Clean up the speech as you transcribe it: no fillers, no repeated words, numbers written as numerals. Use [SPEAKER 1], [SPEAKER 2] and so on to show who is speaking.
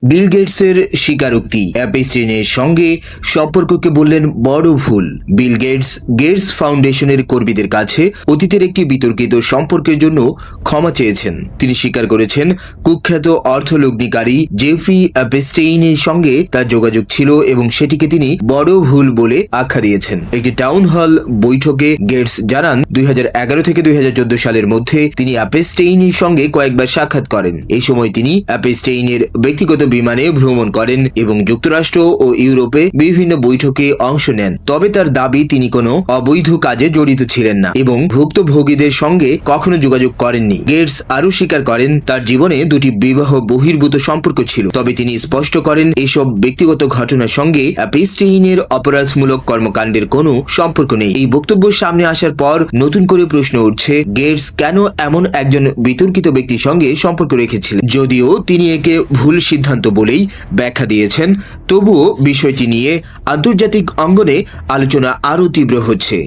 [SPEAKER 1] বিল গেটসের স্বীকারোক্তি, অ্যাপস্টাইনের সঙ্গে সম্পর্ককে বললেন বড় ভুল। বিল গেটস ফাউন্ডেশনের কর্মীদের কাছে অতীতের একটি বিতর্কিত সম্পর্কের জন্য ক্ষমা চেয়েছেন। তিনি স্বীকার করেছেন কুখ্যাত অর্থলগ্নিকারী জেফ্রি অ্যাপস্টাইনের সঙ্গে তার যোগাযোগ ছিল এবং সেটিকে তিনি বড় ভুল বলে আখ্যা দিয়েছেন। একটি টাউন হল বৈঠকে গেটস জানান 2011 থেকে 2014 সালের মধ্যে তিনি অ্যাপস্টাইনের সঙ্গে কয়েকবার সাক্ষাৎ করেন। এই সময় তিনি অ্যাপস্টাইনের ব্যক্তিগত বিমানে ভ্রমণ করেন এবং যুক্তরাষ্ট্র ও ইউরোপে বিভিন্ন বৈঠকে অংশ নেন। তবে তার দাবি তিনি কোনো অবৈধ কাজে জড়িত ছিলেন না এবং ভুক্তভোগীদের সঙ্গে কখনো যোগাযোগ করেননি। গেটস আরও স্বীকার করেন তার জীবনে দুটি বিবাহ বহির্ভূত সম্পর্ক ছিল, তবে তিনি স্পষ্ট করেন এসব ব্যক্তিগত ঘটনার সঙ্গে অ্যাপস্টাইনের অপরাধমূলক কর্মকাণ্ডের কোনো সম্পর্ক নেই। এই বক্তব্য সামনে আসার পর নতুন করে প্রশ্ন উঠছে, গেটস কেন এমন একজন বিতর্কিত ব্যক্তির সঙ্গে সম্পর্ক রেখেছিলেন? যদিও তিনি একে ভুল সিদ্ধান্ত বলেই ব্যাখ্যা দিয়েছেন, তবুও বিষয়টি নিয়ে আন্তর্জাতিক অঙ্গনে আলোচনা আরও তীব্র হচ্ছে।